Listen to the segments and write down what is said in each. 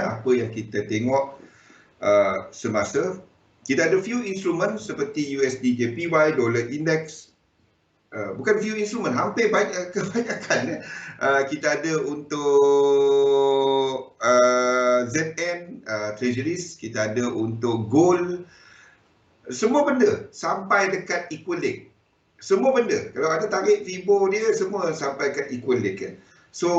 apa yang kita tengok semasa. Kita ada few instrumen seperti USD JPY, Dollar Index. Bukan few instrumen, hampir kebanyakan. Kita ada untuk ZN, Treasuries, kita ada untuk Gold. Semua benda sampai dekat equal leg. Semua benda. Kalau ada tarik Fibo dia, semua sampai ke equal leg kan. So,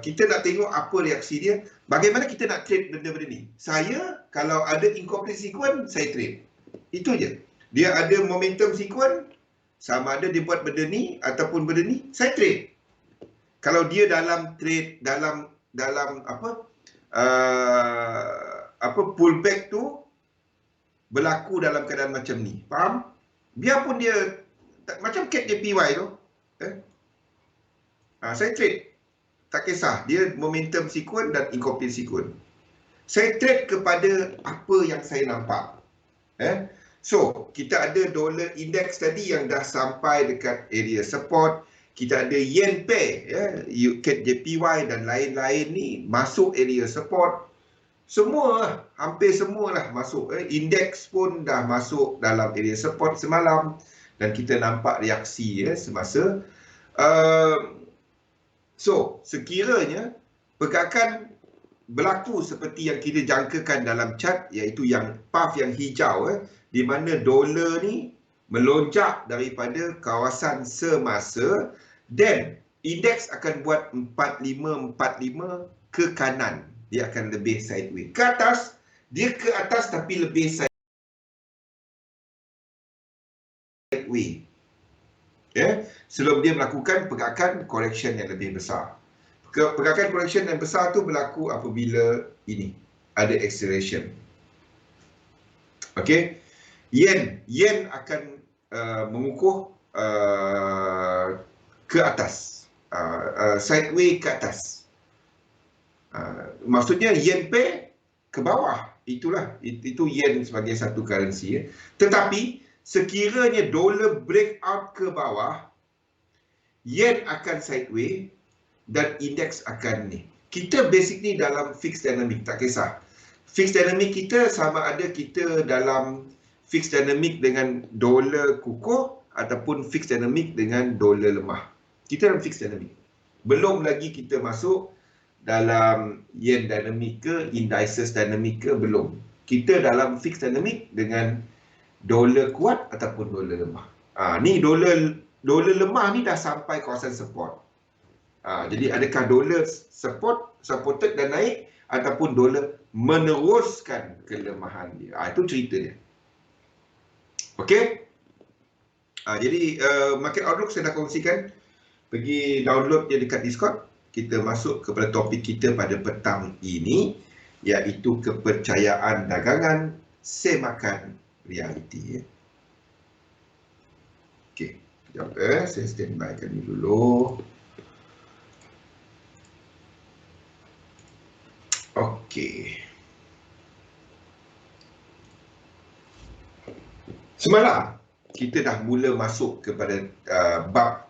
kita nak tengok apa reaksi dia. Bagaimana kita nak trade benda-benda ni. Saya, kalau ada incomplete sequence, saya trade. Itu je. Dia ada momentum sequence, sama ada dia buat benda ni ataupun benda ni, saya trade. Kalau dia dalam trade, dalam pullback tu berlaku dalam keadaan macam ni. Faham? Biarpun dia macam CAD JPY tu. Saya trade. Tak kisah. Dia momentum sequence dan incomplete sequence. Saya trade kepada apa yang saya nampak. So, kita ada dollar index tadi yang dah sampai dekat area support. Kita ada yen pair, CAD JPY dan lain-lain ni masuk area support. Semua, hampir semualah masuk. Index pun dah masuk dalam area support semalam. Dan kita nampak reaksi semasa. So, sekiranya pergerakan berlaku seperti yang kita jangkakan dalam chart, iaitu yang path yang hijau, di mana dolar ni melonjak daripada kawasan semasa dan indeks akan buat 4545 ke kanan. Dia akan lebih sideways. Ke atas, dia ke atas tapi lebih sideways. Sebelum dia melakukan pergerakan correction yang lebih besar. Pergerakan correction yang besar tu berlaku apabila ini ada acceleration. Okey. Yen akan mengukuh ke atas, sideways ke atas. Maksudnya yen pair ke bawah. Itulah, itu yen sebagai satu currency. Tetapi sekiranya dolar breakout ke bawah, yen akan sideways dan indeks akan ni. Kita basically dalam fixed dynamic, tak kisah. Fixed dynamic kita sama ada kita dalam fixed dynamic dengan dolar kukuh ataupun fixed dynamic dengan dolar lemah. Kita dalam fixed dynamic. Belum lagi kita masuk dalam yen dynamic ke, indices dynamic ke, belum. Kita dalam fixed dynamic dengan dolar kuat ataupun dolar lemah. Ni dolar lemah ni dah sampai kawasan support. Jadi adakah dolar supported dan naik ataupun dolar meneruskan kelemahan dia. Itu cerita dia. Okey. Jadi market outlook saya dah kongsikan. Pergi download dia dekat Discord. Kita masuk kepada topik kita pada petang ini, iaitu kepercayaan dagangan semakan realiti. Okey, sekejap saya standbykan ni dulu. Okey. Semalam kita dah mula masuk kepada bab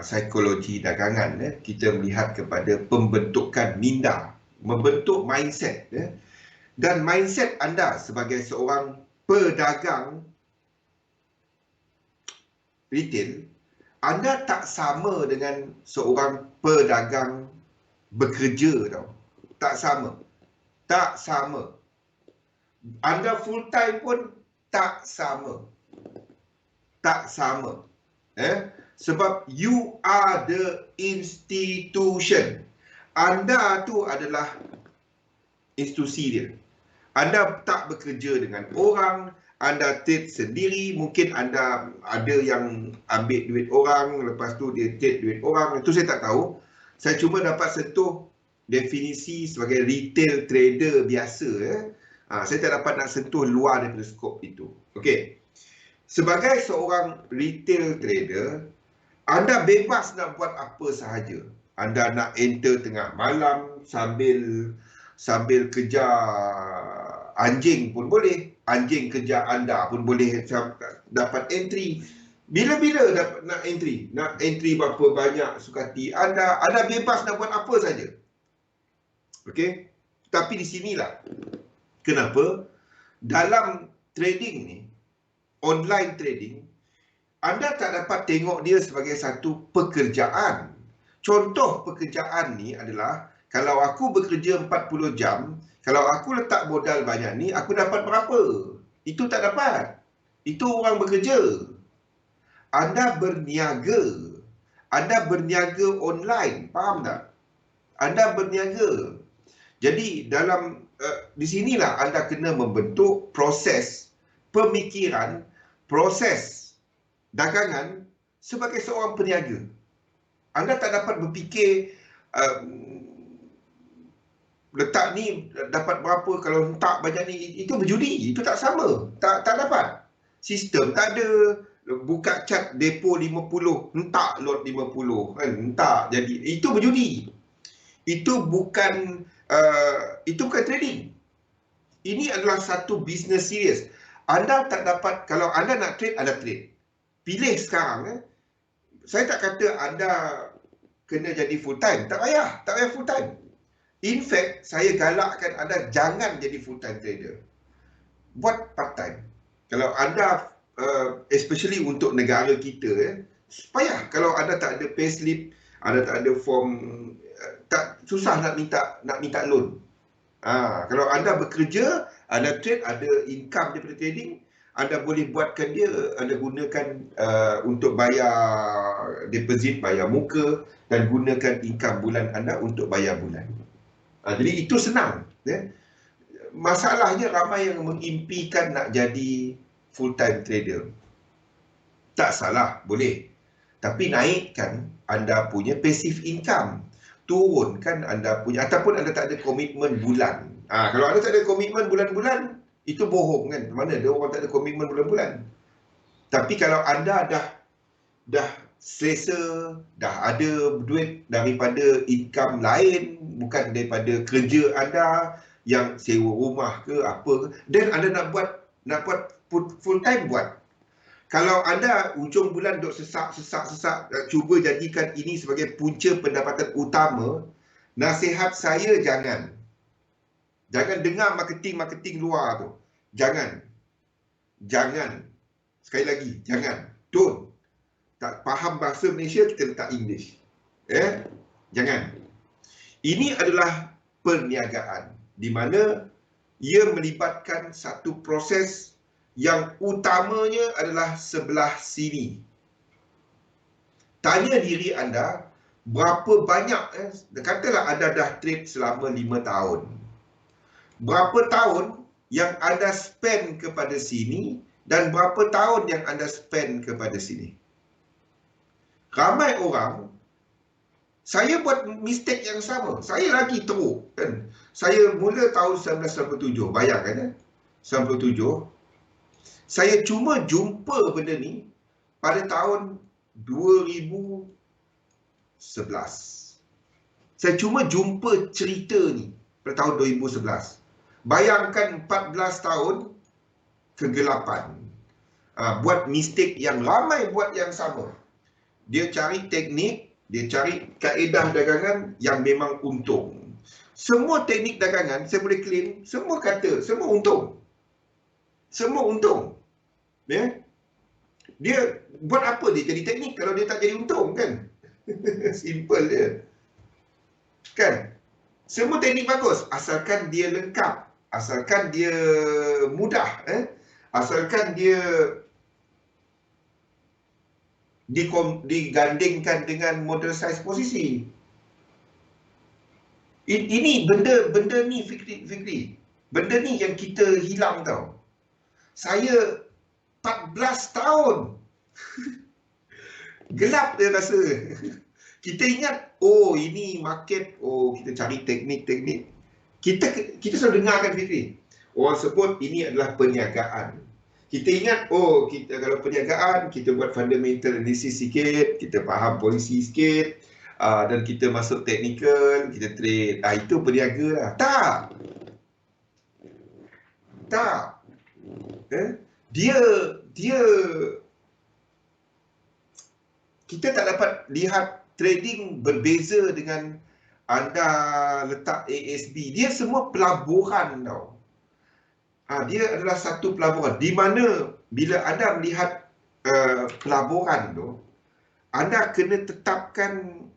psikologi dagangan. Kita melihat kepada pembentukan minda, membentuk mindset. Dan mindset anda sebagai seorang pedagang retail, anda tak sama dengan seorang pedagang bekerja tau. Tak sama. Tak sama. Anda full time pun tak sama. Tak sama. Sebab you are the institution. Anda tu adalah institusi dia. Anda tak bekerja dengan orang, anda trade sendiri, mungkin anda ada yang ambil duit orang, lepas tu dia trade duit orang, itu saya tak tahu. Saya cuma dapat sentuh definisi sebagai retail trader biasa. Saya tak dapat nak sentuh luar daripada skop itu. Okey. Sebagai seorang retail trader, anda bebas nak buat apa sahaja. Anda nak enter tengah malam sambil kejar anjing pun boleh. Anjing kejar anda pun boleh dapat entry. Bila-bila dapat nak entry. Nak entry berapa banyak suka hati anda. Anda bebas nak buat apa saja. Okey. Tapi di sinilah kenapa dalam trading ni, online trading, anda tak dapat tengok dia sebagai satu pekerjaan. Contoh pekerjaan ni adalah, kalau aku bekerja 40 jam, kalau aku letak modal banyak ni, aku dapat berapa? Itu tak dapat. Itu orang bekerja. Anda berniaga. Anda berniaga online. Faham tak? Anda berniaga. Jadi dalam di sinilah anda kena membentuk proses pemikiran, proses dagangan sebagai seorang peniaga. Anda tak dapat berfikir letak ni dapat berapa, kalau tak banyak ni, itu berjudi. Itu tak sama. Tak dapat. Sistem tak ada. Buka cat depo 50, hentak lot 50 kan, hentak jadi. Itu berjudi. Itu bukan trading. Ini adalah satu bisnes serius. Anda tak dapat, kalau anda nak trade, anda trade. Pilih sekarang. Saya tak kata anda kena jadi full time. Tak payah full time. In fact, saya galakkan anda jangan jadi full time trader. Buat part time. Kalau anda, especially untuk negara kita, payah. Kalau anda tak ada payslip, anda tak ada form, tak susah nak minta loan. Kalau anda bekerja, anda trade, ada income daripada trading, anda boleh buatkan dia, anda gunakan untuk bayar deposit, bayar muka, dan gunakan income bulan anda untuk bayar bulan. Jadi itu senang. Masalahnya ramai yang mengimpikan nak jadi full time trader. Tak salah, boleh. Tapi naikkan anda punya passive income. Turunkan anda punya, ataupun anda tak ada komitmen bulan. Kalau anda tak ada komitmen bulan-bulan, itu bohong kan. Mana ada orang tak ada komitmen bulan-bulan. Tapi kalau anda dah selesa, dah ada duit daripada income lain, bukan daripada kerja anda yang sewa rumah ke apa ke, dan anda nak buat full time, buat. Kalau anda ujung bulan duk sesak, cuba jadikan ini sebagai punca pendapatan utama, nasihat saya jangan. Jangan dengar marketing luar tu. Jangan. Sekali lagi, jangan. Don't. Tak faham bahasa Malaysia, kita letak English. Jangan. Ini adalah perniagaan di mana ia melibatkan satu proses yang utamanya adalah sebelah sini. Tanya diri anda, berapa banyak, katalah anda dah trade selama 5 tahun. Berapa tahun yang anda spend kepada sini dan berapa tahun yang anda spend kepada sini. Ramai orang, saya buat mistake yang sama. Saya lagi teruk kan. Saya mula tahun 1997, bayangkan 97. Saya cuma jumpa benda ni pada tahun 2011. Saya cuma jumpa cerita ni pada tahun 2011. Bayangkan 14 tahun kegelapan. Buat mistake yang ramai buat yang sama. Dia cari teknik, dia cari kaedah dagangan yang memang untung. Semua teknik dagangan, saya boleh claim, semua kata, semua untung. Semua untung. Dia buat apa dia jadi teknik kalau dia tak jadi untung kan? Simple dia. Kan? Semua teknik bagus asalkan dia lengkap, asalkan dia mudah, asalkan dia digandingkan dengan model size posisi. Ini benda ni Fikri. Benda ni yang kita hilang tau. Saya 14 tahun. Gelap dia rasa. Kita ingat, oh ini market, oh kita cari teknik-teknik. Kita selalu dengarkan Fikri. Orang sebut ini adalah perniagaan. Kita ingat, oh kita kalau perniagaan, kita buat fundamental analysis sikit, kita faham polisi sikit, dan kita masuk technical, kita trade. Itu perniaga lah. Tak. Dia kita tak dapat lihat trading berbeza dengan anda letak ASB, dia semua pelaburan tau. Dia adalah satu pelaburan di mana bila anda melihat pelaburan tu, anda kena tetapkan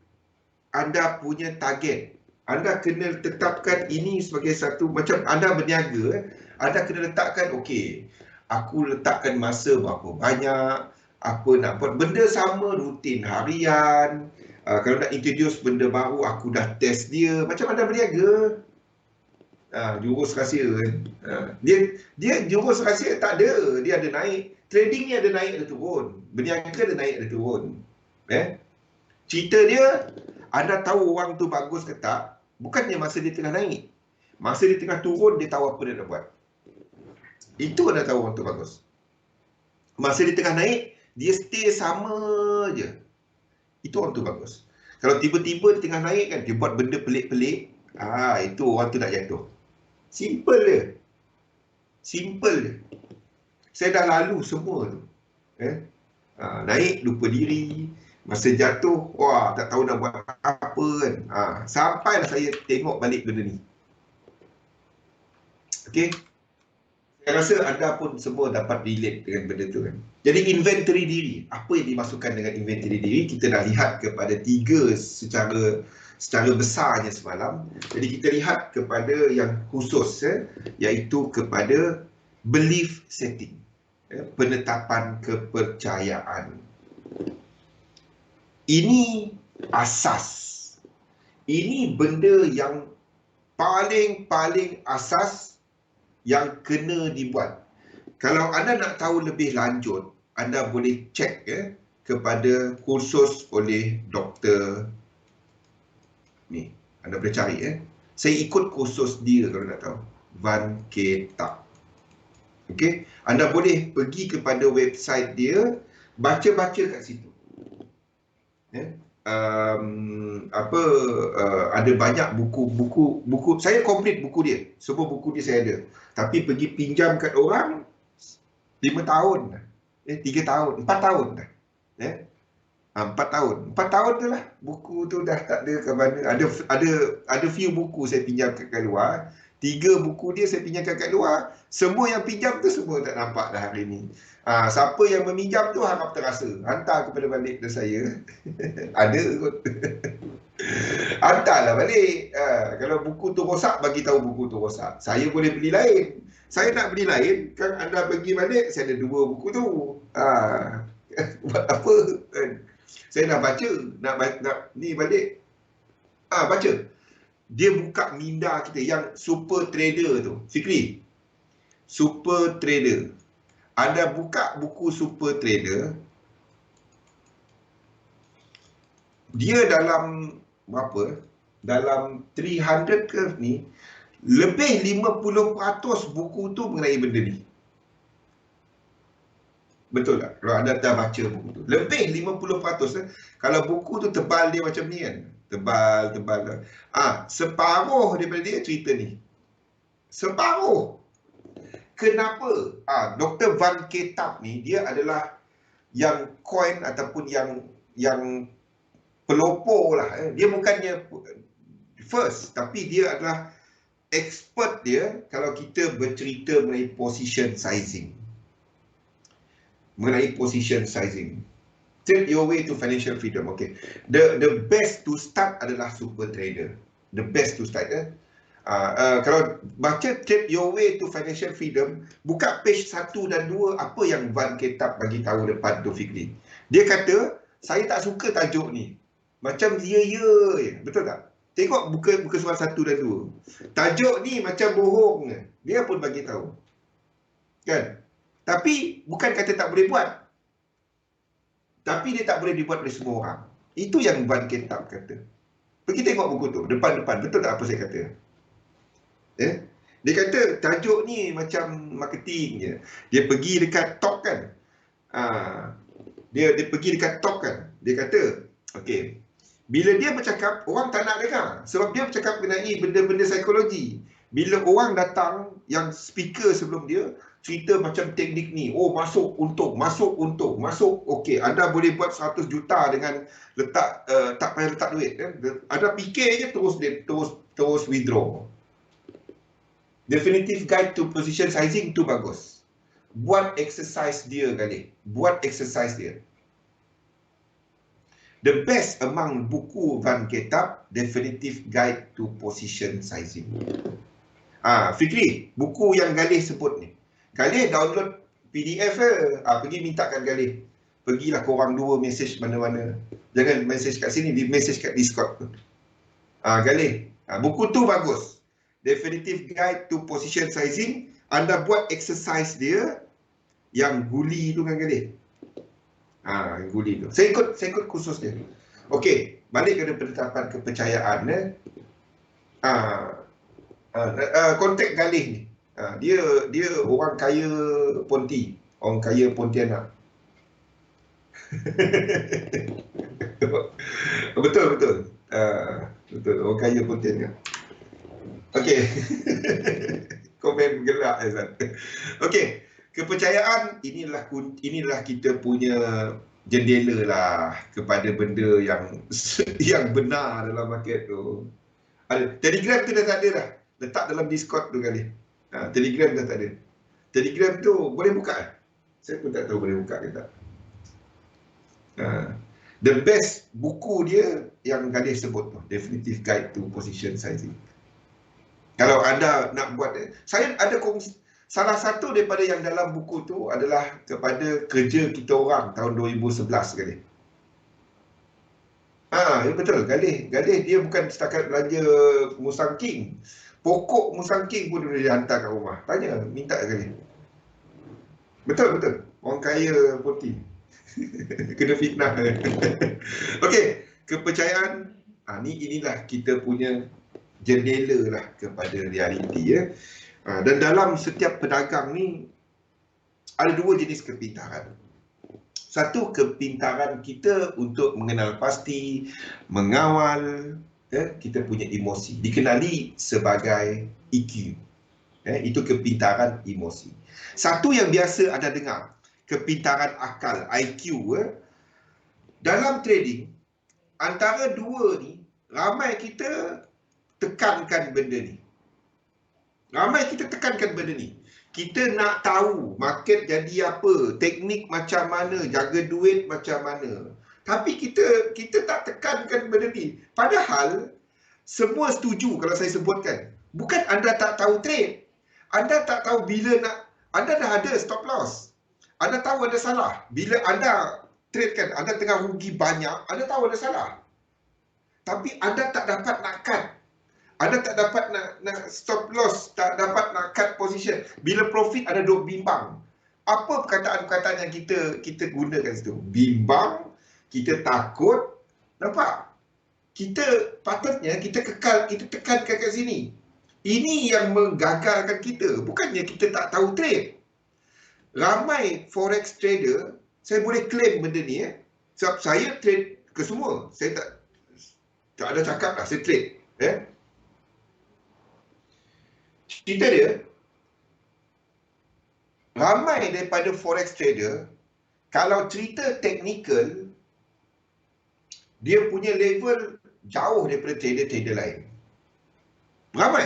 anda punya target. Anda kena tetapkan ini sebagai satu, macam anda berniaga, anda kena letakkan, okey, aku letakkan masa berapa banyak, apa nak buat, benda sama rutin harian. Kalau nak introduce benda baru, aku dah test dia. Macam anda berniaga, jurus rahsia kan. Dia jurus rahsia tak ada. Dia ada naik. Trading ni ada naik ada turun. Berniaga ada naik ada turun. Cerita dia, anda tahu orang tu bagus ke tak, bukannya masa dia tengah naik. Masa dia tengah turun, dia tahu apa dia nak buat. Itu anda tahu orang tu bagus. Masa dia tengah naik, dia stay sama je. Itu orang tu bagus. Kalau tiba-tiba dia tengah naik kan, dia buat benda pelik-pelik, itu orang tu nak jatuh. Simple je. Simple je. Saya dah lalu semua tu. Naik, lupa diri. Masa jatuh, wah, tak tahu nak buat apa kan. Sampailah saya tengok balik benda ni. Okey. Saya rasa anda pun semua dapat relate dengan benda tu kan. Jadi inventory diri. Apa yang dimasukkan dengan inventory diri? Kita dah lihat kepada 3 secara besarnya semalam. Jadi kita lihat kepada yang khusus, iaitu kepada belief setting. Penetapan kepercayaan. Ini asas. Ini benda yang paling asas yang kena dibuat. Kalau anda nak tahu lebih lanjut, anda boleh cek kepada kursus oleh Dr. Ni, anda boleh cari. Saya ikut kursus dia kalau nak tahu. Van Ketap. Okey, anda boleh pergi kepada website dia, baca-baca kat situ. Ada banyak buku. Saya complete buku dia. Semua buku dia saya ada. Tapi pergi pinjam kat orang 5 tahun dah. 3 tahun, 4 tahun dah. 4 tahun. 4 tahun tu lah. Buku tu dah tak ada ke mana. Ada few buku saya pinjam kat luar. 3 buku dia saya pinjamkan kat luar. Semua yang pinjam tu semua tak nampak dah hari ni. Siapa yang meminjam tu harap terasa. Hantar kepada balik dah saya. Ada kot. Hantarlah balik. Kalau buku tu rosak, bagi tahu buku tu rosak. Saya boleh beli lain. Saya nak beli lain, kan anda bagi balik, saya ada 2 buku tu. Buat apa? Saya nak baca. Nak ni balik. Baca. Dia buka minda kita yang super trader tu. Fikri. Super trader. Anda buka buku super trader. Dia dalam berapa? Dalam 300 ke ni. Lebih 50% buku tu mengenai benda ni. Betul tak? Kalau anda dah baca buku tu. Lebih 50%. Kalau buku tu tebal dia macam ni kan. Tebal. Separuh daripada dia cerita ni. Separuh. Kenapa? Dr. Van Ketap ni, dia adalah yang coin ataupun yang pelopor lah. Dia bukannya first, tapi dia adalah expert dia kalau kita bercerita mengenai position sizing. Trade your way to financial freedom. Okay. The best to start adalah super trader. The best to start. Kalau baca Trade Your Way to Financial Freedom, buka page 1 dan 2, apa yang Van Ketap bagi tahu depan tu Fikri. Dia kata, saya tak suka tajuk ni. Macam ya. Betul tak? Tengok buka surah 1 dan 2. Tajuk ni macam bohong. Dia pun bagi tahu. Kan? Tapi bukan kata tak boleh buat. Tapi dia tak boleh dibuat oleh semua orang. Itu yang Van Ketap kata. Pergi tengok buku tu, depan-depan. Betul tak apa saya kata? Dia kata tajuk ni macam marketing je. Dia pergi dekat top kan. Dia pergi dekat top kan. Dia kata, okey. Bila dia bercakap, orang tak nak dengar. Sebab dia bercakap mengenai benda-benda psikologi. Bila orang datang, yang speaker sebelum dia, cerita macam teknik ni. Oh, masuk untung, masuk untung, masuk. Okey, anda boleh buat 100 juta dengan letak tak payah letak duit. Anda fikir je terus withdraw. Definitive Guide to Position Sizing tu bagus. Buat exercise dia kali. Buat exercise dia. The best among buku Van Ketab, Definitive Guide to Position Sizing. Fikri, buku yang Galih sebut ni. Galih download PDF ke? Pergi mintakan Galih. Pergilah korang dua message mana-mana. Jangan message kat sini, di message kat Discord tu. Galih. Buku tu bagus. Definitive Guide to Position Sizing. Anda buat exercise dia yang guli tu kan Galih. Guli tu. Saya ikut khusus dia. Okey, balik kepada penetapan kepercayaan. Kontak Galih ni. Dia orang kaya Ponti. Orang kaya Pontianak. Betul. Betul. Orang kaya Pontianak. Okey. Komen gelak Azan. Okey. Kepercayaan inilah kita punya jendela lah kepada benda yang benar dalam market tu. Telegram tu dah tak ada dah. Letak dalam Discord tu kali. Telegram dah tak ada. Telegram tu boleh buka? Saya pun tak tahu boleh buka ke tak. The best buku dia yang Galih sebut tu, Definitive Guide to Position Sizing. Kalau anda nak buat, saya ada salah satu daripada yang dalam buku tu adalah kepada kerja kita orang tahun 2011 kali. Ya betul, Galih dia bukan setakat belanja Musang King. Pokok Musang King pun boleh dihantar kat rumah. Tanya, minta Galih. Betul. Orang kaya Ponti. Kena fitnah. Okey, kepercayaan. Inilah kita punya jendela lah kepada realiti ya. Dan dalam setiap pedagang ni ada dua jenis kepintaran. Satu, kepintaran kita untuk mengenal pasti, mengawal kita punya emosi. Dikenali sebagai EQ. Itu kepintaran emosi. Satu yang biasa anda dengar, kepintaran akal, IQ. Dalam trading, antara dua ni, ramai kita tekankan benda ni. Kita nak tahu market jadi apa, teknik macam mana, jaga duit macam mana. Tapi kita tak tekankan benda ni. Padahal semua setuju kalau saya sebutkan. Bukan anda tak tahu trade. Anda tak tahu bila nak, anda dah ada stop loss. Anda tahu ada salah. Bila anda trade kan, anda tengah rugi banyak, anda tahu ada salah. Tapi anda tak dapat nak cut. Anda tak dapat nak stop loss, tak dapat nak cut position. Bila profit ada duk bimbang. Apa perkataan-perkataan yang kita gunakan situ? Bimbang, kita takut. Nampak? Kita patutnya kita tekankan kat sini. Ini yang menggagalkan kita. Bukannya kita tak tahu trade. Ramai forex trader, saya boleh claim benda ni sebab saya trade ke semua. Saya tak ada cakap lah, saya trade. Cerita dia, ramai daripada forex trader, kalau cerita technical, dia punya level jauh daripada trader-trader lain. Ramai.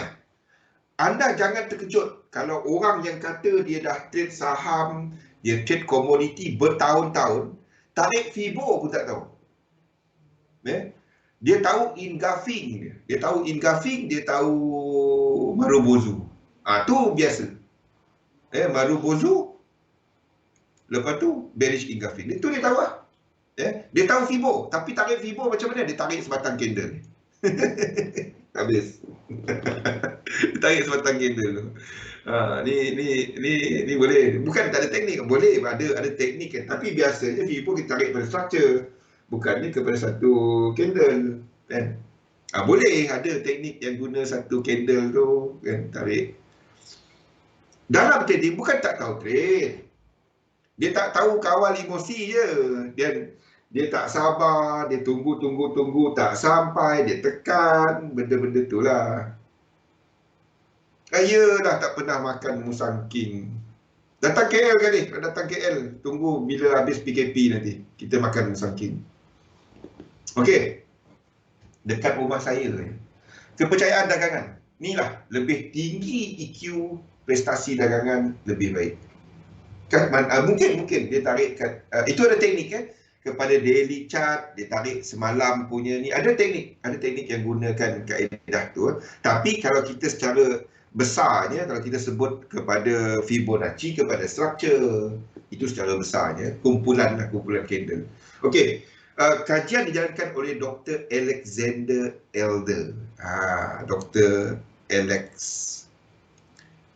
Anda jangan terkejut kalau orang yang kata dia dah trade saham, dia trade komoditi bertahun-tahun, tarik Fibo pun tak tahu. Dia tahu Ingafing, dia tahu Marubozu. Tu biasa. Marubozu, lepas tu bearish Ingafing. Itu dia tahu lah. Dia tahu Fibo, tapi tarik Fibo macam mana? Dia tarik sebatang candle. Habis. Dia tarik sebatang candle tu. Ni boleh. Bukan tak ada teknik, boleh ada teknik kan. Tapi biasanya Fibo kita tarik pada structure, bukannya kepada satu candle kan. Boleh ada teknik yang guna satu candle tu kan, tarik. Dalam trading bukan tak tahu trade. Dia tak tahu kawal emosi je. Dia tak sabar, dia tunggu tak sampai, dia tekan, benda-benda tu lah. Saya dah tak pernah makan Musang King. Datang KL kali, datang KL. Tunggu bila habis PKP nanti. Kita makan musangking. Okey. Dekat rumah saya. Kepercayaan dagangan. Inilah, lebih tinggi EQ, prestasi dagangan lebih baik. Mungkin dia tarik itu ada teknik kepada daily chart, dia tarik semalam punya ni, ada teknik yang gunakan kaedah tu. Tapi kalau kita secara besarnya, kalau kita sebut kepada Fibonacci, kepada structure, itu secara besarnya kumpulan candle. Okey, kajian dijalankan oleh Dr. Alexander Elder. Dr. Alex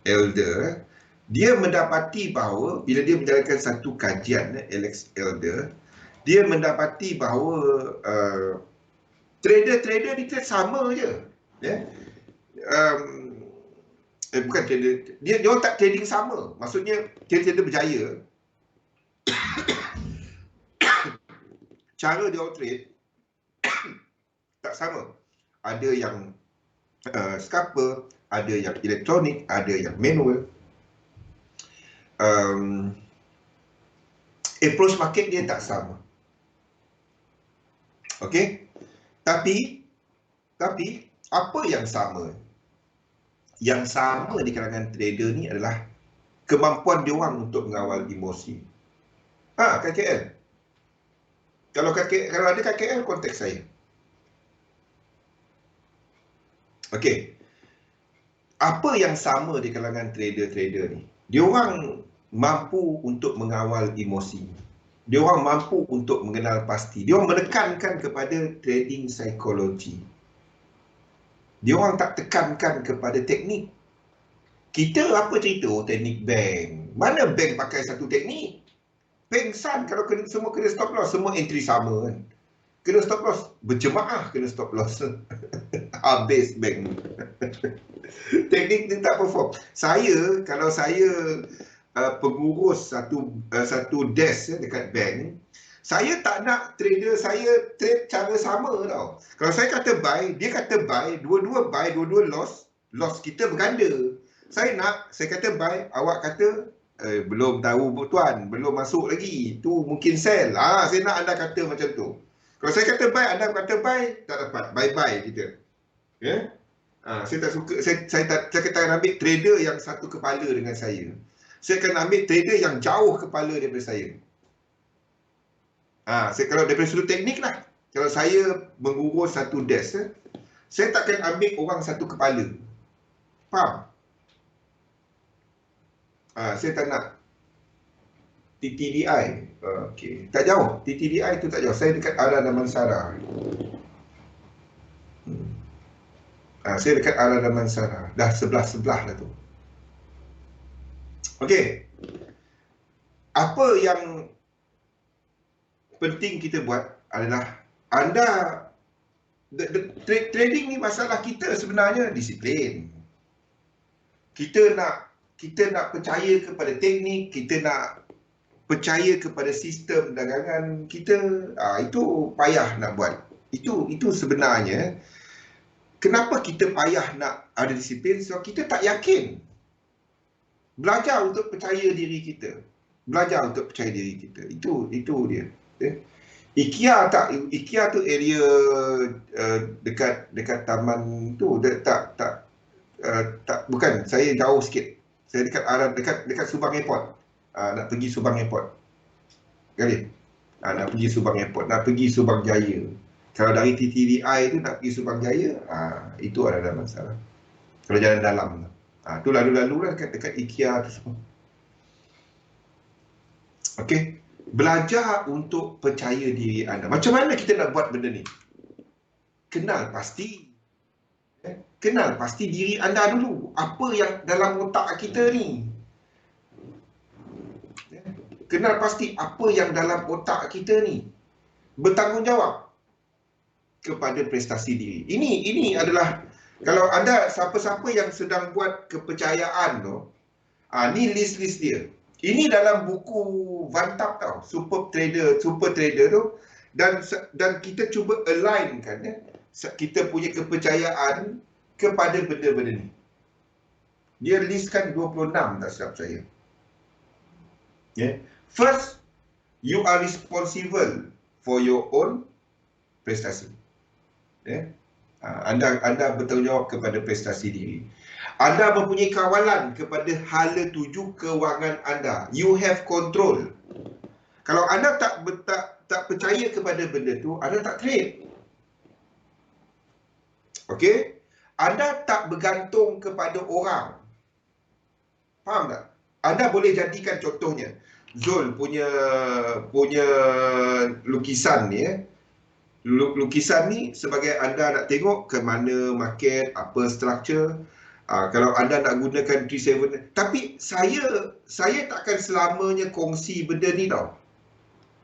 Elder, dia mendapati bahawa bila dia menjalankan satu kajian, Alex Elder, dia mendapati bahawa trader-trader ni sama je. Bukan trader, dia orang tak trading sama. Maksudnya trader berjaya, cara dia orang trade tak sama. Ada yang scalper, ada yang elektronik, ada yang manual. Approach market dia tak sama. Okey? Tapi apa yang sama? Yang sama di kalangan trader ni adalah kemampuan dia orang untuk mengawal emosi. KKL. Kalau ada KKL, kontak saya. Okey. Apa yang sama di kalangan trader-trader ni? Dia orang mampu untuk mengawal emosi. Dia orang mampu untuk mengenal pasti. Dia orang menekankan kepada trading psikologi. Dia orang tak tekankan kepada teknik. Kita apa cerita teknik bank? Mana bank pakai satu teknik? Bank Sun kalau semua kena stop loss, semua entry sama kan. Kena stop loss, berjemaah kena stop loss. Habis bank. Teknik ni tak perform. Kalau saya pengurus satu desk dekat bank, saya tak nak trader saya trade cara sama tau. Kalau saya kata buy, dia kata buy, dua-dua buy, dua-dua loss kita berganda. Saya kata buy, awak kata belum tahu tuan, belum masuk lagi, tu mungkin sell. Saya nak anda kata macam tu. Kalau saya kata buy, anda kata buy, tak dapat. Bye-bye kita. Saya tak suka, saya akan ambil trader yang satu kepala dengan saya. Saya akan ambil trader yang jauh kepala daripada saya. Kalau daripada sudut teknik lah, kalau saya mengurus satu desk, saya takkan ambil orang satu kepala. Faham? Saya tak nak TTDI. Okey, tak jauh. TTDI tu tak jauh. Saya dekat Ala Damansara. Saya dekat Ala Damansara. Dah sebelah-sebelah dah tu. Okey. Apa yang penting kita buat adalah trading ni, masalah kita sebenarnya disiplin. Kita nak percaya kepada teknik, kita nak percaya kepada sistem dagangan kita. Itu payah nak buat. Itu sebenarnya kenapa kita payah nak ada disiplin, sebab kita tak yakin. Belajar untuk percaya diri kita. Belajar untuk percaya diri kita. Itu dia. IKEA tu area dekat taman tu, bukan, saya jauh sikit. Saya dekat Subang Airport. Nak pergi Subang Airport. Kali. Nak pergi Subang Airport, nak pergi Subang Jaya. Kalau dari TTDI tu nak pergi Subang Jaya, itu ada masalah. Kalau jalan dalam tu lalu-lalu lah dekat IKEA tu semua. Okey. Belajar untuk percaya diri anda. Macam mana kita nak buat benda ni? Kenal pasti. Kenal pasti diri anda dulu. Apa yang dalam otak kita ni? Kenal pasti apa yang dalam otak kita ni. Bertanggungjawab kepada prestasi diri. Ini adalah, kalau anda siapa-siapa yang sedang buat kepercayaan tu, ni list-list dia. Ini dalam buku Vantap tau, Super Trader tu, dan kita cuba alignkan kita punya kepercayaan kepada benda-benda ni. Dia listkan 26 tak silap saya. First, you are responsible for your own prestasi. Anda bertanggungjawab kepada prestasi diri. Anda mempunyai kawalan kepada hala tuju kewangan anda. You have control. Kalau anda tak percaya kepada benda tu, anda tak trade. Okey? Anda tak bergantung kepada orang. Faham tak? Anda boleh jadikan contohnya Zul punya lukisan ni lukisan ni sebagai anda nak tengok ke mana market, apa structure. Kalau anda nak gunakan 37, tapi saya takkan selamanya kongsi benda ni tau.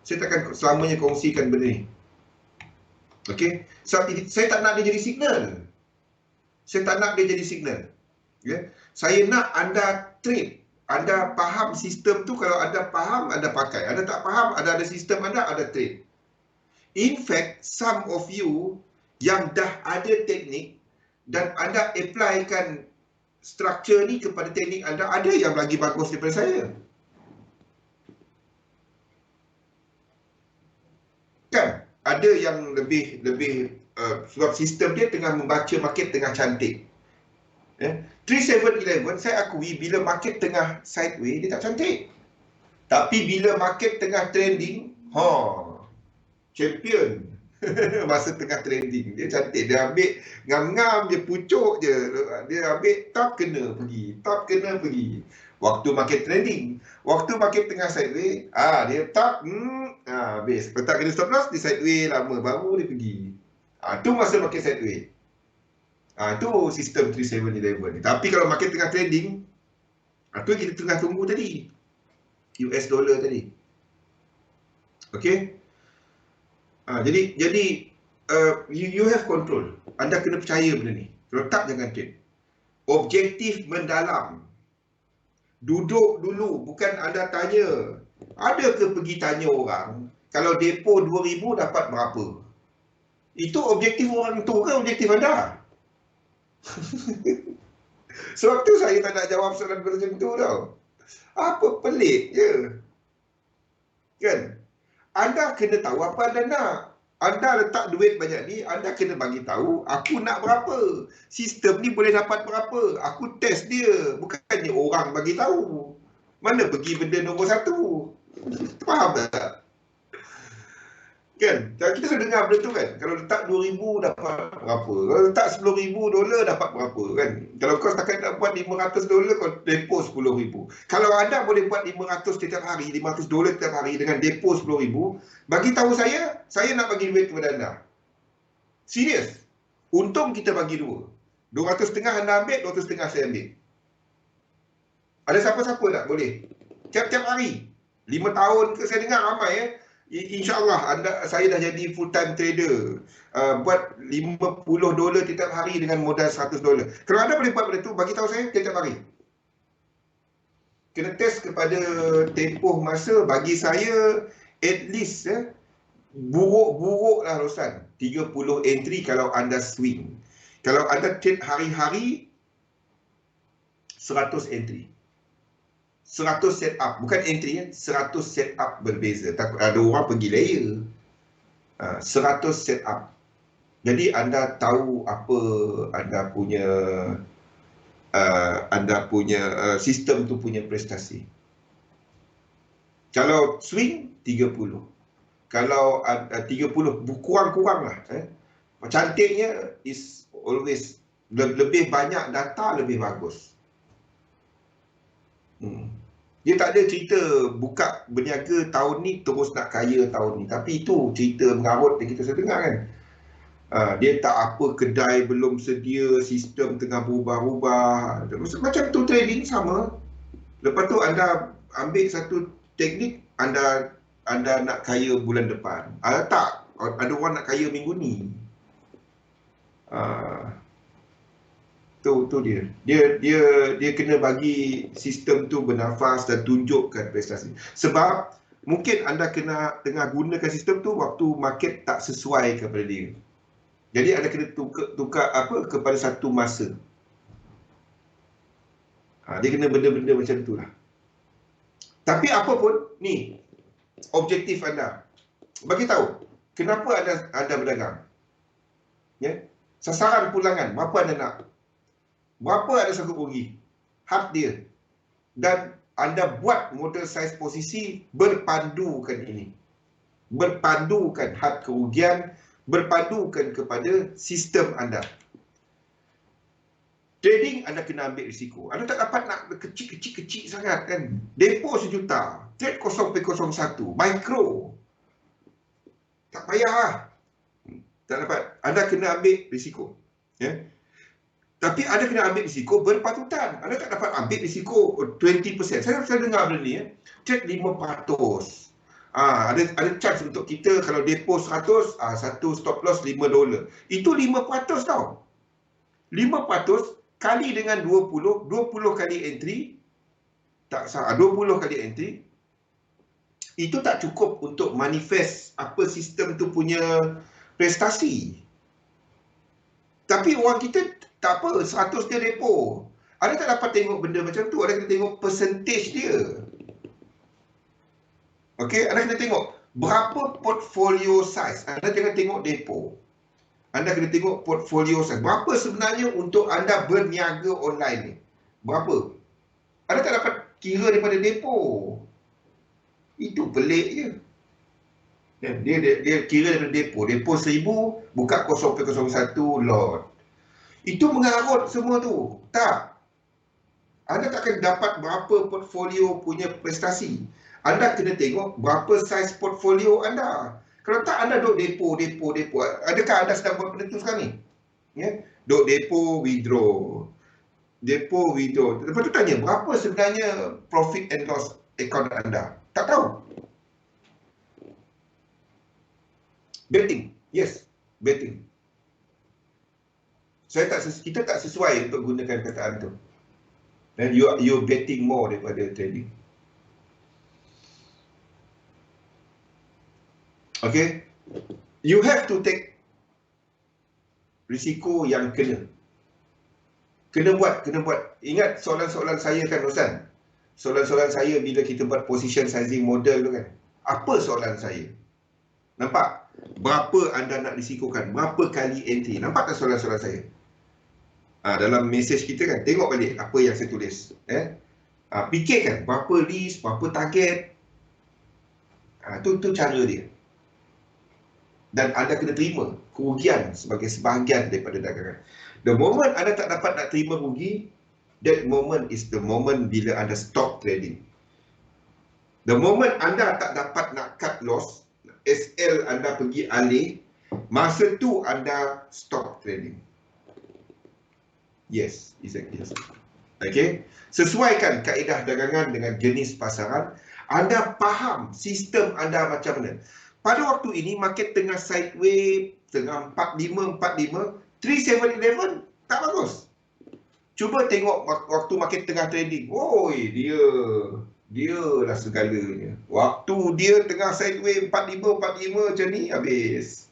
Saya takkan selamanya kongsikan benda ni. Okey? Sebab saya tak nak dia jadi signal. Saya tak nak dia jadi signal. Saya nak anda trade. Anda faham sistem tu. Kalau anda faham, anda pakai. Anda tak faham, ada sistem anda trade. In fact, some of you yang dah ada teknik dan anda applykan structure ni kepada teknik anda, ada yang lagi bagus daripada saya. Kan? Ada yang lebih sebab sistem dia tengah membaca market tengah cantik. 3711 saya akui bila market tengah sideways dia tak cantik. Tapi bila market tengah trending, champion. Masa tengah trending dia cantik. Dia ambil ngam-ngam, dia pucuk je. Dia ambil top kena pergi. Waktu market trending, waktu market tengah sideways, dia top habis. Kalau tak kena stop loss, dia sideways lama baru dia pergi. Tu masa market sideways. Itu sistem 3711 ni. Tapi kalau market tengah trading, tu kita tengah tunggu tadi. US dollar tadi. Okey. Jadi you have control. Anda kena percaya benda ni. Kalau tak, jangan trade. Objektif mendalam. Duduk dulu, bukan anda tanya. Ada ke pergi tanya orang, kalau depo 2000 dapat berapa? Itu objektif orang tu ke objektif anda? Sebab tu saya tak nak jawab soalan macam tu tau. Apa pelik je. Kan? Anda kena tahu apa anda nak. Anda letak duit banyak ni, anda kena bagi tahu aku nak berapa. Sistem ni boleh dapat berapa. Aku test dia. Bukannya orang bagi tahu. Mana pergi benda nombor 1. Faham tak? Kan? Kita sudah dengar benda tu kan. Kalau letak 2000 dapat berapa. Kalau letak $10,000 dapat berapa kan. Kalau kau setakat nak buat $500, kau depo 10,000. Kalau anda boleh buat 500 setiap hari, $500 setiap hari dengan depo 10,000, bagi tahu saya nak bagi duit kepada anda. Serius. Untung kita bagi dua. 200.5 anda ambil, 200.5 saya ambil. Ada siapa-siapa tak boleh? Tiap-tiap hari. 5 tahun ke saya dengar ramai InsyaAllah saya dah jadi full time trader. Buat $50 tiap hari dengan modal $100. Kalau anda boleh buat benda tu, bagi tahu saya tiap hari. Kena test kepada tempoh masa. Bagi saya at least buruk-buruk lah Rosan, 30 entry kalau anda swing. Kalau anda trade hari-hari, 100 entry. 100 set up, bukan entry 100 set up berbeza. Takut ada orang pergi layer. 100 set up. Jadi anda tahu apa anda punya sistem tu punya prestasi. Kalau swing 30. Kalau 30 kurang-kurang lah. Cantiknya is always lebih banyak data lebih bagus. Dia tak ada cerita buka berniaga tahun ni terus nak kaya tahun ni. Tapi itu cerita mengarut yang kita selalu dengar kan. Dia tak apa, kedai belum sedia, sistem tengah berubah-ubah. Macam tu trading sama. Lepas tu anda ambil satu teknik, anda nak kaya bulan depan. Tak, ada orang nak kaya minggu ni. Tu dia. Dia kena bagi sistem tu bernafas dan tunjukkan prestasi. Sebab mungkin anda tengah gunakan sistem tu waktu market tak sesuai kepada dia. Jadi anda kena tukar kepada satu masa. Dia kena benda-benda macam tu lah. Tapi apa pun, ni objektif anda. Bagi tahu, kenapa anda berdagang? Ya? Sasaran pulangan, berapa anda nak? Berapa anda sanggup rugi? Hak dia. Dan anda buat model saiz posisi berpandukan ini. Berpandukan had kerugian, berpandukan kepada sistem anda. Trading anda kena ambil risiko. Anda tak dapat nak kecil sangat kan. Depo 1 juta, trade 0.01, micro. Tak payah lah. Tak dapat. Anda kena ambil risiko. Ya. Tapi anda kena ambil risiko berpatutan. Anda tak dapat ambil risiko 20%. Saya dengar benda ni. Trade 5%. Ada chance untuk kita kalau depo 100, satu stop loss $5. Itu 5% tau. 5% kali dengan 20 kali entry, tak salah, 20 kali entry, itu tak cukup untuk manifest apa sistem tu punya prestasi. Tapi orang kita tak apa, 100 dia depo. Anda tak dapat tengok benda macam tu, anda kena tengok percentage dia. Okey, anda kena tengok berapa portfolio size. Anda jangan tengok depo. Anda kena tengok portfolio size. Berapa sebenarnya untuk anda berniaga online ni? Berapa? Anda tak dapat kira daripada depo. Itu pelik je. Dia kira daripada depo. Depo 1000, buka 0.01 lot. Itu mengarut semua tu. Tak. Anda tak akan dapat berapa portfolio punya prestasi. Anda kena tengok berapa saiz portfolio anda. Kalau tak, anda duk depo. Adakah anda sedang buat benda tu sekarang ni? Ya? Duk depo, withdraw. Depo, withdraw. Lepas tu tanya, berapa sebenarnya profit and loss account anda? Tak tahu. Betting. Yes, betting. Kita tak sesuai untuk gunakan perkataan tu. Dan you betting more daripada trading. Okay, you have to take risiko yang kena buat. Ingat soalan-soalan saya kan, Ustaz? Soalan-soalan saya bila kita buat position sizing model tu kan. Apa soalan saya? Nampak? Berapa anda nak risikokan? Berapa kali entry? Nampak tak soalan-soalan saya? Dalam mesej kita kan, tengok balik apa yang saya tulis. Fikirkan berapa risk, berapa target. Tu cara dia. Dan anda kena terima kerugian sebagai sebahagian daripada dagangan. The moment anda tak dapat nak terima rugi, that moment is the moment bila anda stop trading. The moment anda tak dapat nak cut loss, SL anda pergi alih, masa tu anda stop trading. Yes, exactly. Okay, sesuaikan kaedah dagangan dengan jenis pasaran. Anda faham sistem anda macam mana. Pada waktu ini, market tengah sideways, tengah 45, 3711, tak bagus. Cuba tengok waktu market tengah trading. Oi, dia lah segalanya. Waktu dia tengah sideways 45 macam ni, habis.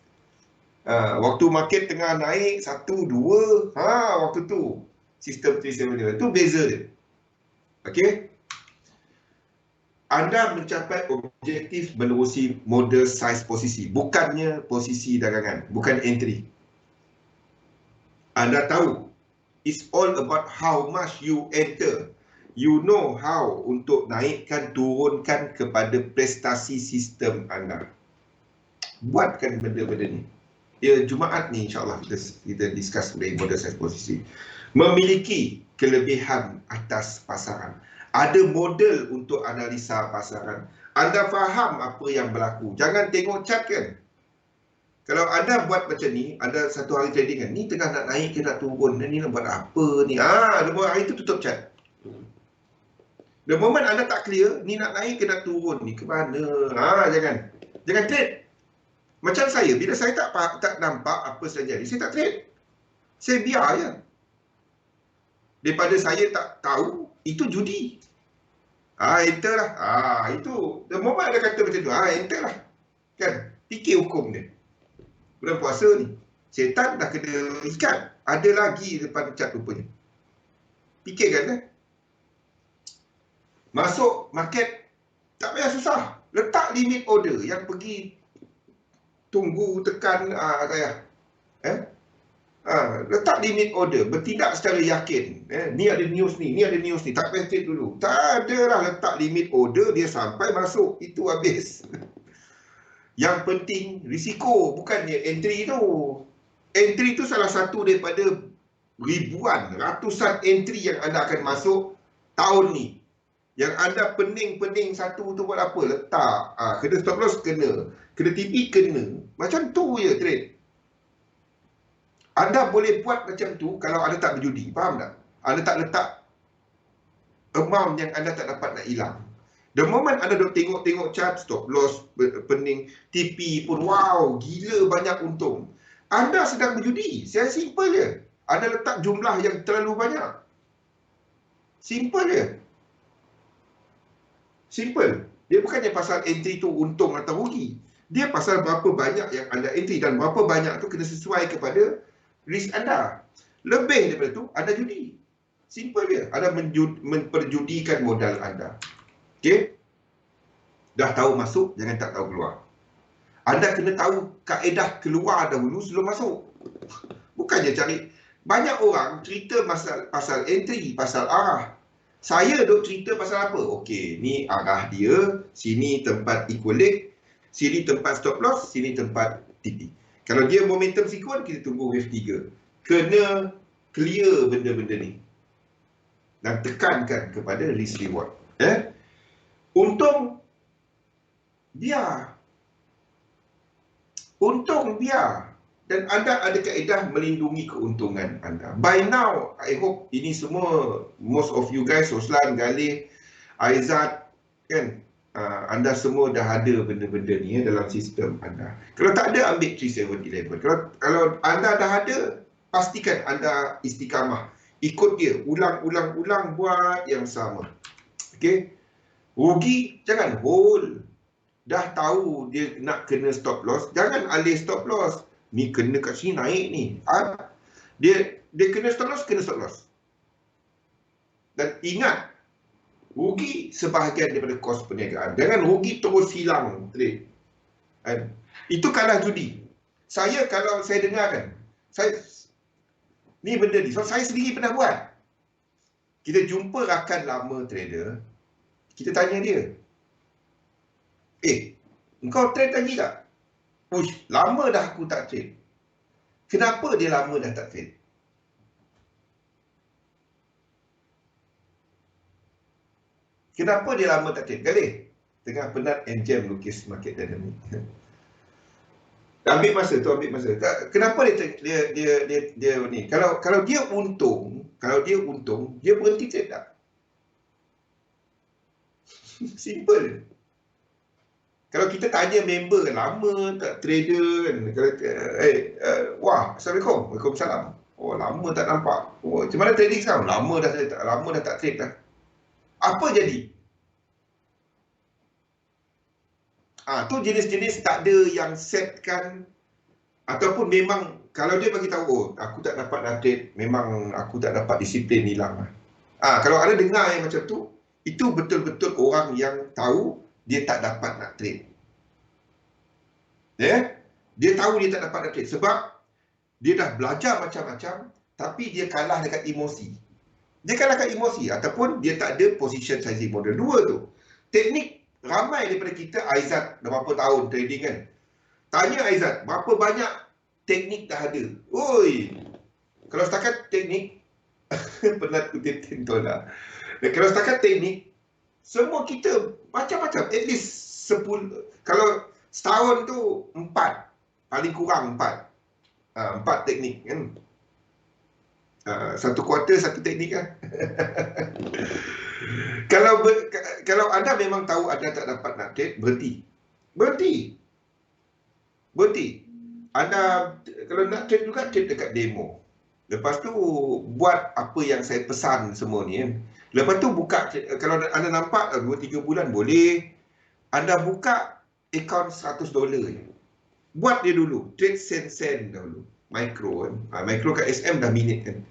Waktu market tengah naik 1, 2, waktu tu sistem 3711. Itu beza dia. Okey. Anda mencapai objektif menerusi model size posisi, bukannya posisi dagangan, bukan entry. Anda tahu, it's all about how much you enter. You know how untuk naikkan, turunkan kepada prestasi sistem anda. Buatkan benda-benda ni. Ya, Jumaat ni insyaAllah kita discuss model size posisi. Memiliki kelebihan atas pasaran. Ada model untuk analisa pasaran. Anda faham apa yang berlaku. Jangan tengok chart kan. Kalau anda buat macam ni, ada satu hari trading kan, ni tengah nak naik ke nak turun, ni nak buat apa ni? Hari tu tutup chart. The moment anda tak clear, ni nak naik ke nak turun, ni ke mana? Jangan trade. Macam saya, bila saya tak nampak apa sedang jadi, saya tak trade. Saya biar je. Daripada saya tak tahu, itu judi. Enter lah. Itu. The moment ada kata macam tu, enter lah. Kan? Fikir hukum dia. Bulan puasa ni, setan dah kena ikat. Ada lagi depan cat rupanya. Fikirkan kan? Masuk market, tak payah susah. Letak limit order yang pergi tunggu tekan saya. Letak limit order, bertindak secara yakin. Ni ada news ni, tak payah trade dulu. Tak ada lah, letak limit order, dia sampai masuk, itu habis. Yang penting risiko, bukannya entry tu. Entry tu salah satu daripada ribuan, ratusan entry yang anda akan masuk tahun ni. Yang anda pening-pening satu tu buat apa? Letak. Kena stop loss, kena TP, kena. Macam tu je trade. Anda boleh buat macam tu kalau anda tak berjudi. Faham tak? Anda tak letak amount yang anda tak dapat nak hilang. The moment anda duk tengok chart, stop loss, pening, TP pun, wow, gila banyak untung. Anda sedang berjudi. Saya simple je. Anda letak jumlah yang terlalu banyak. Simple je. Simple. Dia bukannya pasal entry tu untung atau rugi. Dia pasal berapa banyak yang anda entry dan berapa banyak tu kena sesuai kepada risk anda. Lebih daripada tu, anda judi. Simple je. Anda memperjudikan modal anda. Okey? Dah tahu masuk, jangan tak tahu keluar. Anda kena tahu kaedah keluar dahulu sebelum masuk. Bukannya cari. Banyak orang cerita pasal entry, pasal arah. Saya duk cerita pasal apa? Okey, ni arah dia, sini tempat equilibrium, sini tempat stop loss, sini tempat TP. Kalau dia momentum sequence, kita tunggu wave 3. Kena clear benda-benda ni. Dan tekankan kepada risk reward. Untung biar. Untung biar. Dan anda ada kaedah melindungi keuntungan anda. By now, I hope ini semua, most of you guys, Roslan, Galih, Aizat, kan, anda semua dah ada benda-benda ni dalam sistem anda. Kalau tak ada, ambil 3711. Kalau anda dah ada, pastikan anda istiqamah. Ikut dia, ulang-ulang buat yang sama. Okey? Rugi, jangan hold. Dah tahu dia nak kena stop loss, jangan alih stop loss. Ni kena kat sini naik ni. Dia kena stop loss, Dan ingat, rugi sebahagian daripada kos perniagaan. Jangan rugi terus hilang trade. Itu kalah judi. Kalau saya dengar kan, ni benda ni, so saya sendiri pernah buat. Kita jumpa rakan lama trader, kita tanya dia, engkau trade lagi tak? Uish, lama dah aku tak trade. Kenapa dia lama dah tak trade? Kenapa dia lama tak trade? Galih, tengah penat and jam lukis market dynamic. Ambil masa. Kenapa dia ni? Kalau dia untung, dia berhenti trade tak? Simple. Kalau kita tanya member lama tak trader kan, wah, Assalamualaikum. Waalaikumsalam. Oh, lama tak nampak. Oh, macam mana trading sekarang? Lama dah tak trade dah. Apa jadi? Tu jenis-jenis tak ada yang setkan, ataupun memang kalau dia bagi tahu, aku tak dapat nak trade, memang aku tak dapat disiplin, hilang. Kalau ada dengar yang macam tu, itu betul-betul orang yang tahu dia tak dapat nak trade. Dia tahu dia tak dapat nak trade sebab dia dah belajar macam-macam, tapi dia kalah dekat emosi. Ataupun dia tak ada position sizing model. Dua tu. Teknik ramai daripada kita, Aizat dah berapa tahun trading kan. Tanya Aizat, berapa banyak teknik dah ada? Oi. Kalau setakat teknik penat kutip $10. Kalau setakat teknik, semua kita macam-macam, at least 10. Kalau setahun tu 4, paling kurang 4. 4 teknik kan. Satu kuarter satu teknik kan. Kalau anda memang tahu anda tak dapat nak trade, berhenti. Anda kalau nak trade juga, trade dekat demo. Lepas tu buat apa yang saya pesan semua ni kan. Lepas tu buka, kalau anda nampak 2-3 bulan boleh, anda buka akaun $100 je. Buat dia dulu, trade sen dulu. Micro kan. Micro kat SM dah minit kan.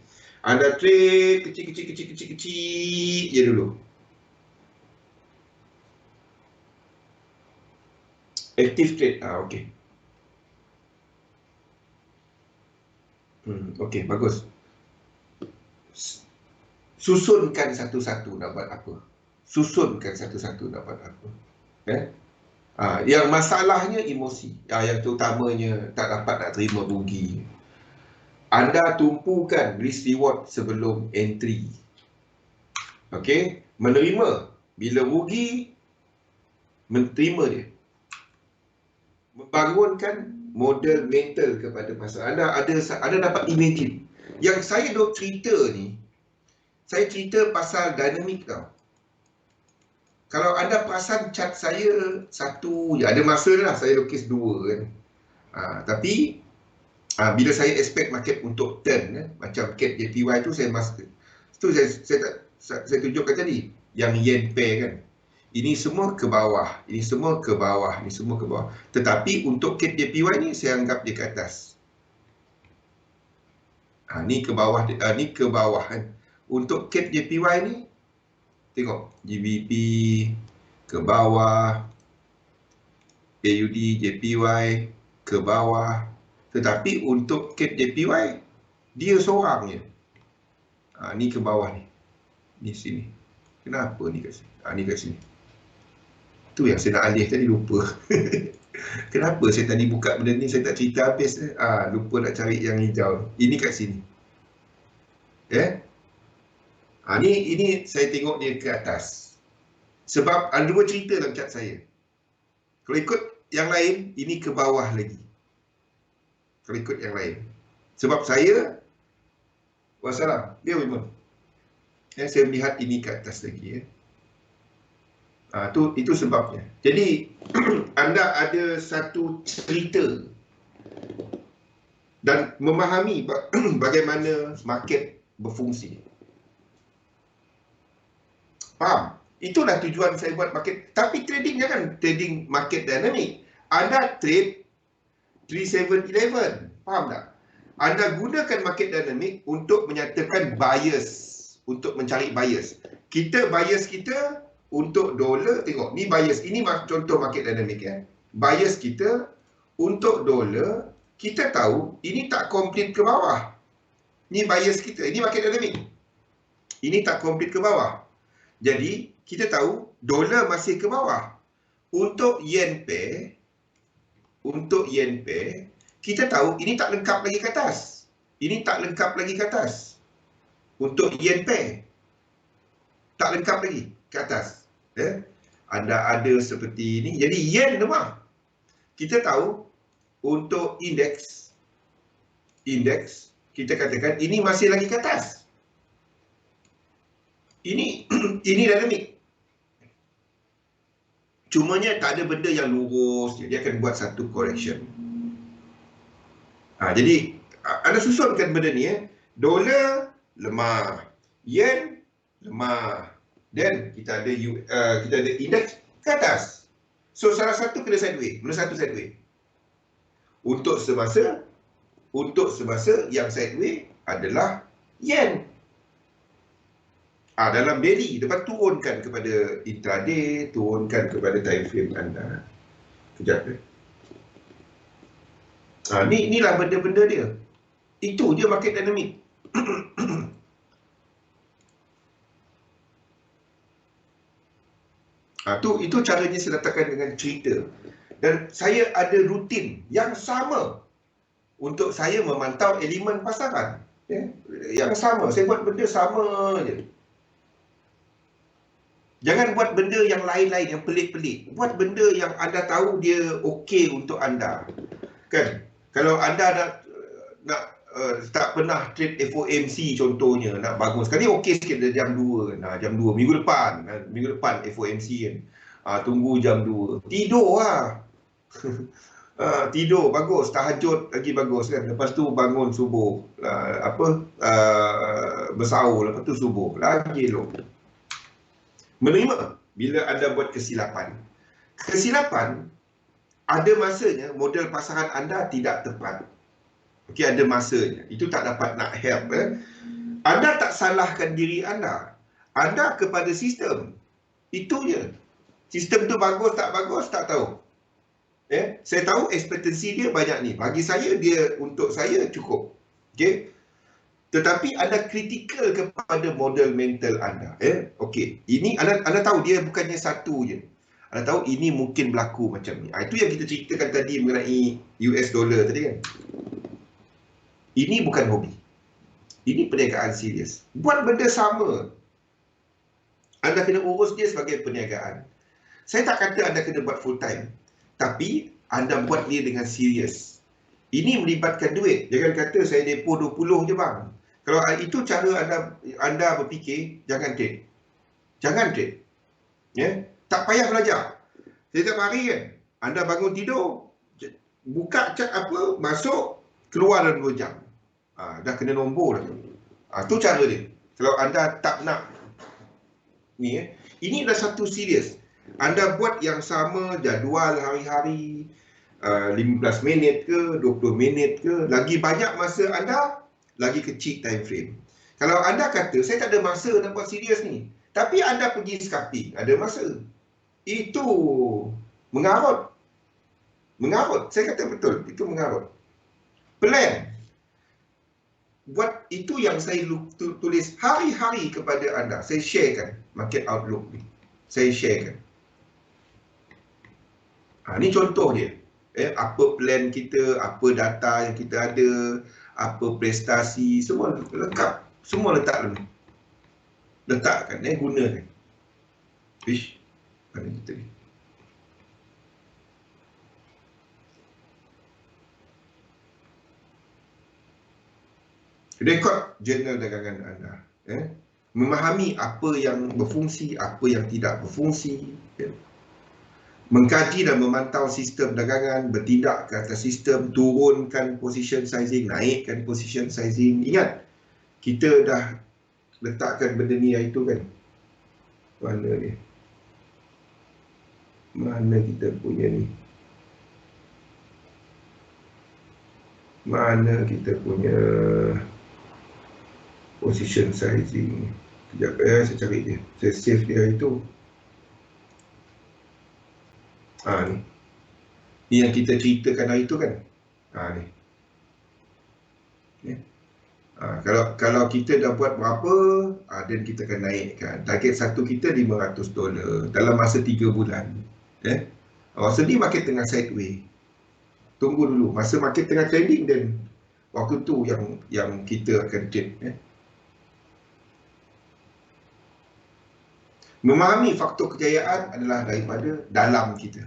Anda trade kecil je dulu. Active trade. Okey. Okey, bagus. Susunkan satu-satu dapat apa. Susunkan satu-satu dapat apa. Yang masalahnya emosi. Yang terutamanya tak dapat nak terima rugi. Anda tumpukan risk reward sebelum entry. Okey, menerima. Bila rugi, menerima dia. Membangunkan model mental kepada pasar. Anda dapat imagine. Yang saya duk cerita ni, saya cerita pasal dinamik tau. Kalau anda perasan chart saya satu, ada masa lah saya lukis dua kan. Tapi bila saya expect market untuk turn, macam CAT JPY tu saya master. Itu saya tunjukkan tadi, yang yen pair kan. Ini semua ke bawah, ini semua ke bawah, ini semua ke bawah. Tetapi untuk CAT JPY ni saya anggap dia ke atas. Ni ke bawah, ni ke bawah kan. Untuk CAT JPY ni, tengok GBP ke bawah, AUD JPY ke bawah. Tetapi untuk CAT JPY, dia seorang je. Ni ke bawah ni. Ni sini. Kenapa ni kat sini? Ni kat sini. Tu yang saya nak alih tadi, lupa. Kenapa saya tadi buka benda ni, saya tak cerita habis. Lupa nak cari yang hijau. Ini kat sini. Ini saya tengok dia ke atas. Sebab ada dua cerita dalam chart saya. Kalau ikut yang lain, ini ke bawah lagi. Kalau ikut yang lain. Sebab saya, wassalam, dia memang. Saya melihat ini ke atas lagi. Itu sebabnya. Jadi, anda ada satu cerita dan memahami bagaimana market berfungsi. Faham? Itulah tujuan saya buat market. Tapi trading jangan trading market dynamic. Anda trade 3711. Faham tak? Anda gunakan market dynamic untuk menyatakan bias, untuk mencari bias. Bias kita untuk dolar, tengok ni bias, ini contoh market dynamic ya. Bias kita untuk dolar, kita tahu ini tak complete ke bawah. Ni bias kita, ini market dynamic. Ini tak complete ke bawah. Jadi kita tahu dolar masih ke bawah. Untuk yen pair, kita tahu ini tak lengkap lagi ke atas. Ini tak lengkap lagi ke atas. Untuk yen pair, tak lengkap lagi ke atas. Anda ada seperti ini. Jadi yen lemah. Kita tahu untuk indeks, kita katakan ini masih lagi ke atas. Ini dinamik. Cumanya tak ada benda yang lurus. Dia akan buat satu correction. Jadi anda susunkan benda ni. Dolar lemah, yen lemah, dan kita ada indeks ke atas. So salah satu kena sideways, mana satu sideways. Untuk semasa yang sideways adalah yen. Dalam daily, lepas turunkan kepada intraday, turunkan kepada time frame anda. Kejap. Inilah benda-benda dia. Itu dia market dynamic. Itu caranya saya letakkan dengan cerita. Dan saya ada rutin yang sama untuk saya memantau elemen pasaran. Yang sama, saya buat benda sama je. Jangan buat benda yang lain-lain, yang pelik-pelik. Buat benda yang anda tahu dia okey untuk anda. Kan? Kalau anda nak tak pernah trade FOMC contohnya, nak bangun. Sekali okey sikit jam 2. Jam 2. Minggu depan FOMC kan. Tunggu jam 2. Tidur lah. Tidur, bagus. Tahajud lagi bagus kan. Lepas tu bangun subuh. Bersahur. Lepas tu subuh. Lagi elok. Menerima bila anda buat kesilapan. Kesilapan, ada masanya model pasaran anda tidak tepat. Okey, ada masanya. Itu tak dapat nak help. Anda tak salahkan diri anda. Anda kepada sistem. Itu je. Sistem tu bagus tak tahu. Saya tahu ekspektasi dia banyak ni. Bagi saya, dia untuk saya cukup. Okey. Tetapi anda kritikal kepada model mental anda. Okey. Ini anda tahu dia bukannya satu je. Anda tahu ini mungkin berlaku macam ni. Itu yang kita ceritakan tadi mengenai US dollar tadi kan. Ini bukan hobi. Ini perniagaan serius. Buat benda sama. Anda kena urus dia sebagai perniagaan. Saya tak kata anda kena buat full time. Tapi anda buat dia dengan serius. Ini melibatkan duit. Jangan kata saya depo 20 je bang. Kalau itu cara anda berfikir, jangan trade. Jangan trade. Tak payah belajar. Setiap hari kan, anda bangun tidur, buka chat apa, masuk, keluar dalam 2 jam. Dah kena nombor dah. Tu cara dia. Kalau anda tak nak ni, ini adalah satu serius. Anda buat yang sama jadual hari-hari, 15 minit ke, 20 minit ke, lagi banyak masa anda, lagi kecil time frame. Kalau anda kata, saya tak ada masa nak buat serius ni, tapi anda pergi scalping, ada masa. Itu mengarut. Mengarut. Saya kata betul, itu mengarut. Plan. Buat itu yang saya tulis hari-hari kepada anda. Saya sharekan market outlook ni. Saya sharekan. Ini contoh dia. Apa plan kita, apa data yang kita ada, apa prestasi, semua lengkap. Semua letak dalam ni. Letakkan, gunakan. Fish. Mana kita ni? Rekod jurnal dagangan anda. Memahami apa yang berfungsi, apa yang tidak berfungsi. Mengkaji dan memantau sistem dagangan, bertindak ke atas sistem, turunkan position sizing, naikkan position sizing. Ingat, kita dah letakkan benda ni hari tu kan. Mana ni? Mana kita punya ni? Mana kita punya position sizing? Sekejap saya cari dia. Saya save dia hari tu. Ni. Ni yang kita ceritakan hari tu kan. Ni. Kalau kita dah buat berapa, dan kita akan naikkan. Target satu kita $500 dalam masa 3 bulan. Masa ni market tengah sideway. Tunggu dulu. Masa market tengah trending, dan waktu tu yang kita akan trade. Memahami faktor kejayaan adalah daripada dalam kita.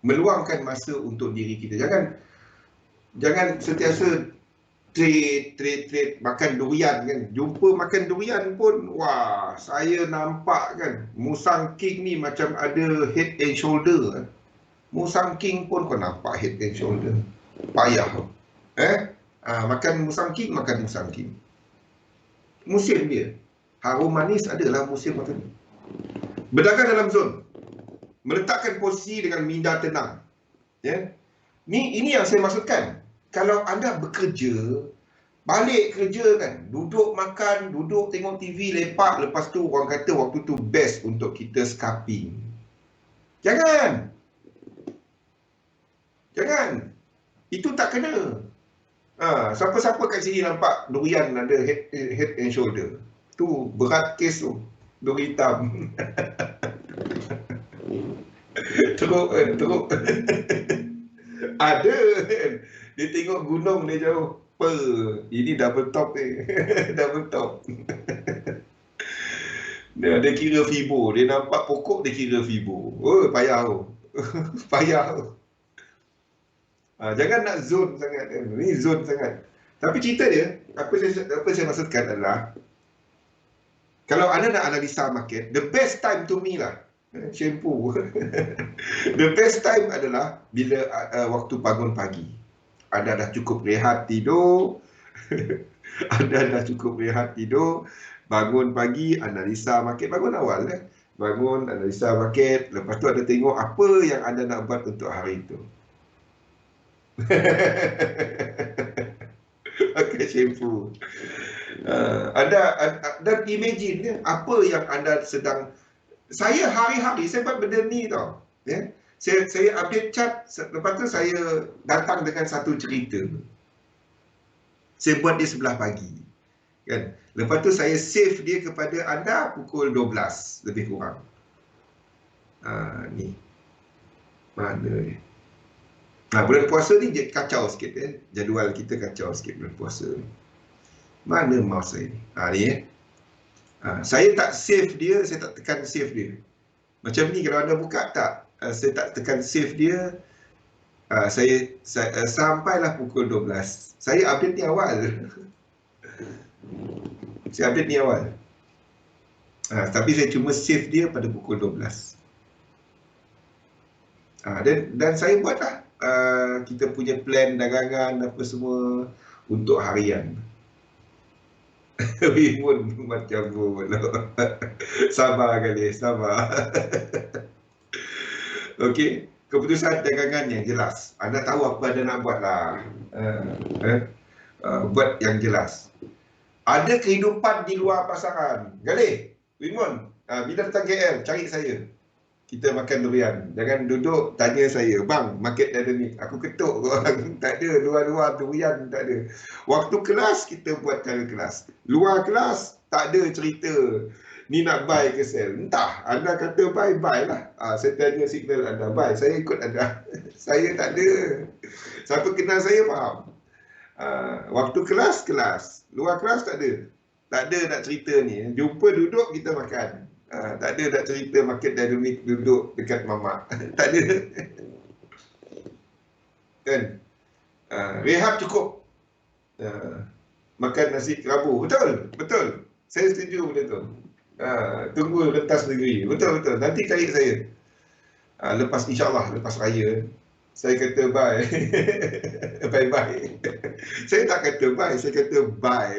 Meluangkan masa untuk diri kita. Jangan sentiasa trade, makan durian kan. Jumpa makan durian pun, wah, saya nampak kan, Musang King ni macam ada head and shoulder. Musang King pun kau nampak head and shoulder. Payah. Makan Musang King, makan Musang King. Musim dia. Harum manis adalah musim macam ni. Berdagang dalam zon. Meletakkan posisi dengan minda tenang. Ini yang saya maksudkan. Kalau anda bekerja, balik kerja kan, duduk makan, duduk tengok TV, lepak, lepas tu orang kata waktu tu best untuk kita scalping. Jangan. Itu tak kena. Siapa-siapa kat sini nampak durian ada head and shoulder. Tu berat kes tu. Duri hitam. Teruk. Ada. Dia tengok gunung dia jauh. Ini double top ni. Double top. Dia kira fibo. Dia nampak pokok, dia kira fibo. Payah tu. Payah tu. Jangan nak zone sangat. Ni zone sangat. Tapi cerita dia, apa saya maksudkan adalah, kalau anda nak analisa market, the best time to me lah, shampoo. The best time adalah bila waktu bangun pagi. Anda dah cukup rehat tidur. Bangun pagi, analisa market. Bangun awal bangun, analisa market. Lepas tu anda tengok apa yang anda nak buat untuk hari itu. Pakai shampoo. Dan imagine apa yang anda sedang. Saya hari-hari saya buat benda ni tau. Saya update chart, lepas tu saya datang dengan satu cerita. Saya buat dia sebelah pagi. Kan? Lepas tu saya save dia kepada anda pukul 12 lebih kurang. Ni. Mana ni? Bulan puasa ni kacau sikit jadual kita kacau sikit bulan puasa ni. Mana mouse saya ni? Ni saya tak save dia, saya tak tekan save dia. Macam ni kalau anda buka tak, saya tak tekan save dia. Saya sampailah pukul 12. Saya update ni awal. Saya update ni awal. Tapi saya cuma save dia pada pukul 12. Dan saya buatlah kita punya plan dagangan apa semua untuk harian. Wimun macam pula. Sabar kali, sabar. Okey, keputusan dagangan yang jelas. Anda tahu apa anda nak buat lah. Buat yang jelas. Ada kehidupan di luar pasaran. Galih, Wimun, bila datang KL, cari saya. Kita makan durian. Jangan duduk tanya saya, bang, market ada ni. Aku ketuk korang. Tak ada, luar-luar durian tak ada. Waktu kelas, kita buat cara kelas. Luar kelas, tak ada cerita. Ni nak buy ke sell. Entah, anda kata buy, buy lah. Saya tanya signal anda, buy. Saya ikut anda. Saya tak ada. Siapa kenal saya, faham. Waktu kelas, kelas. Luar kelas, tak ada. Tak ada nak cerita ni. Jumpa duduk, kita makan. Tak ada nak cerita market dynamic duduk dekat mamak. Tak ada. Kan? Rehat cukup. Makan nasi kerabu. Betul? Betul. Saya setuju benda tu. Tunggu rentas negeri. Betul, betul. Nanti cari saya. Lepas, insyaAllah, lepas raya. Saya kata bye. Bye-bye. Saya tak kata bye, saya kata bye.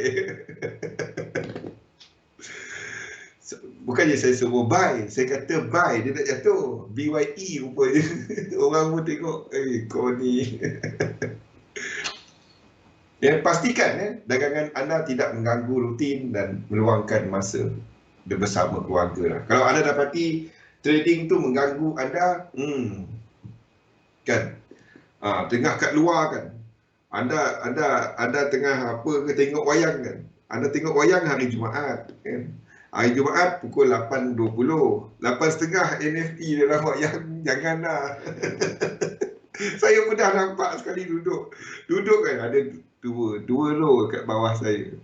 Bukannya saya suruh buy, saya kata buy, dia tak jatuh. BYE rupanya. Orang pun tengok, kau ni. Pastikan dagangan anda tidak mengganggu rutin dan meluangkan masa bersama keluarga lah. Kalau anda dapati trading tu mengganggu anda, kan, tengah kat luar kan, anda tengah apa ke tengok wayang kan, anda tengok wayang hari Jumaat kan. Hari Jumaat pukul 8.20. 8.30 NFT dalam wayang. Janganlah. Saya pun dah nampak sekali duduk. Duduk kan ada dua row kat bawah saya.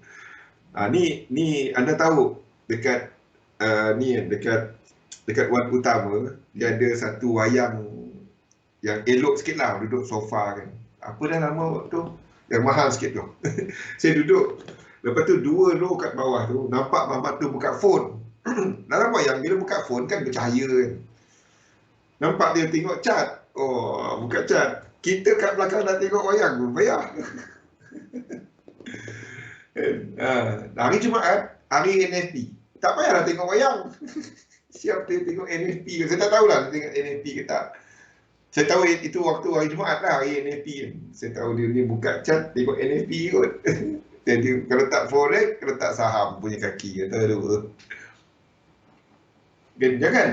Ni anda tahu dekat dekat Wan Utama dia ada satu wayang yang elok sikit lah, duduk sofa kan. Apa dah nama tu? Yang mahal sikit tu. Saya duduk. Lepas tu 2 row kat bawah tu, nampak Mamat tu buka phone. Dalam wayang bila buka phone kan bercahaya kan. Nampak dia tengok cat. Oh, buka cat. Kita kat belakang dah tengok wayang pun payah. Hari Jumaat, hari NFT. Tak payahlah tengok wayang. Siap dia tengok NFT. Saya tak tahulah dia tengok NFT ke tak. Saya tahu itu waktu hari Jumaat lah, hari NFT kan. Saya tahu dia ni buka cat, tengok NFT kot. Jadi kalau tak forex, kalau tak saham punya kaki kata dua. Jangan.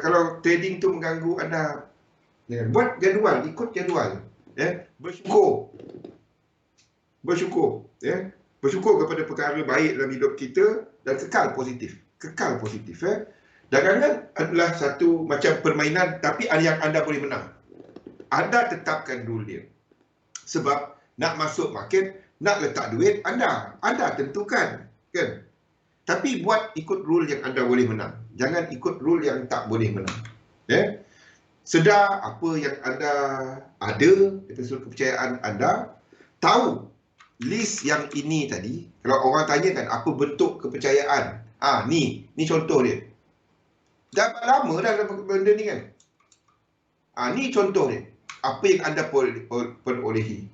Kalau trading tu mengganggu anda, jangan. Buat jadual, ikut jadual. Bersyukur. Bersyukur kepada perkara baik dalam hidup kita dan kekal positif. Dagangan adalah satu macam permainan tapi yang anda boleh menang. Anda tetapkan rule dia. Sebab nak masuk market, nak letak duit, anda tentukan, kan? Tapi buat ikut rule yang anda boleh menang. Jangan ikut rule yang tak boleh menang. Sedar apa yang anda ada, itu sudut kepercayaan anda. Tahu list yang ini tadi. Kalau orang tanya kan apa bentuk kepercayaan, ni contoh dia. Dah lama dah benda ni kan. Ni contoh dia. Apa yang anda perolehi.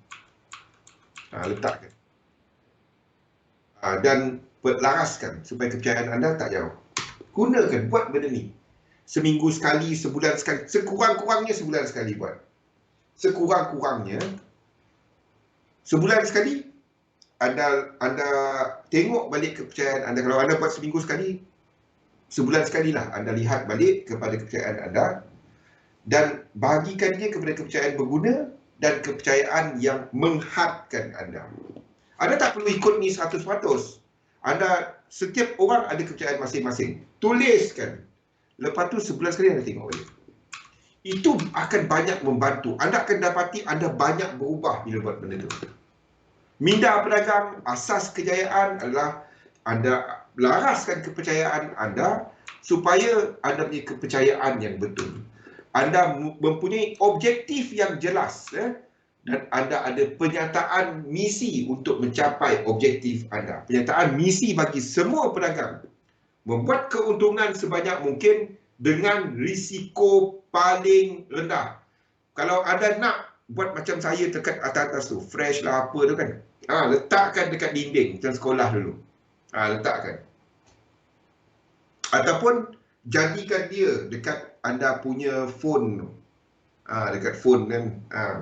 Letakkan. Dan laraskan supaya kepercayaan anda tak jauh. Gunakan, buat benda ni. Seminggu sekali, sebulan sekali. Sekurang-kurangnya sebulan sekali buat. Sekurang-kurangnya sebulan sekali. Anda tengok balik kepercayaan anda. Kalau anda buat seminggu sekali, sebulan sekali lah anda lihat balik kepada kepercayaan anda. dan bagikan dia kepada kepercayaan berguna dan kepercayaan yang menghadkan anda. Anda tak perlu ikut ni 100%. Anda, setiap orang ada kepercayaan masing-masing. Tuliskan. Lepas tu 11 kali anda tengok balik. Itu akan banyak membantu. Anda akan dapati anda banyak berubah bila buat benda tu. Minda pedagang, asas kejayaan adalah anda laraskan kepercayaan anda supaya anda punya kepercayaan yang betul. Anda mempunyai objektif yang jelas, dan anda ada penyataan misi untuk mencapai objektif anda. Penyataan misi bagi semua pedagang. Membuat keuntungan sebanyak mungkin dengan risiko paling rendah. Kalau anda nak buat macam saya dekat atas-atas tu, fresh lah apa tu kan, letakkan dekat dinding macam sekolah dulu. Letakkan. Ataupun jadikan dia dekat anda punya phone tu. Dekat phone kan,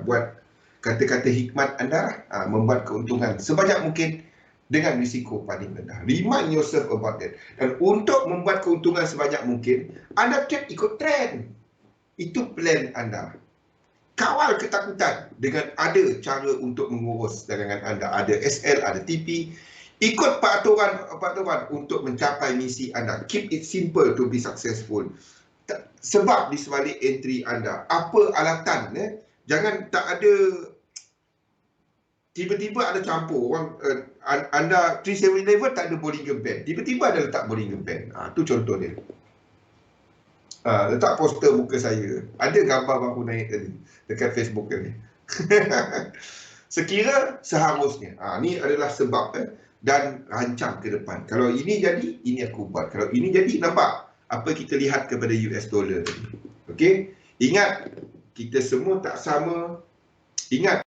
buat kata-kata hikmat anda, membuat keuntungan sebanyak mungkin dengan risiko paling rendah. Remind yourself about that. Dan untuk membuat keuntungan sebanyak mungkin, anda tidak ikut trend. Itu plan anda. Kawal ketakutan dengan ada cara untuk mengurus dagangan anda. Ada SL, ada TP. Ikut peraturan untuk mencapai misi anda. Keep it simple to be successful. Sebab di sebalik entry anda, apa alatan, jangan tak ada tiba-tiba ada campur orang, anda 3-7-Eleven tak ada Bollinger Band, tiba-tiba ada letak Bollinger Band. Tu contoh dia. Letak poster muka saya, ada gambar baru naik tadi dekat Facebook tadi. Sekira seharusnya, ni adalah sebab, dan rancang ke depan. Kalau ini jadi, ini aku buat. Kalau ini jadi, nampak apa kita lihat kepada US dollar tadi. Okey, ingat kita semua tak sama. Ingat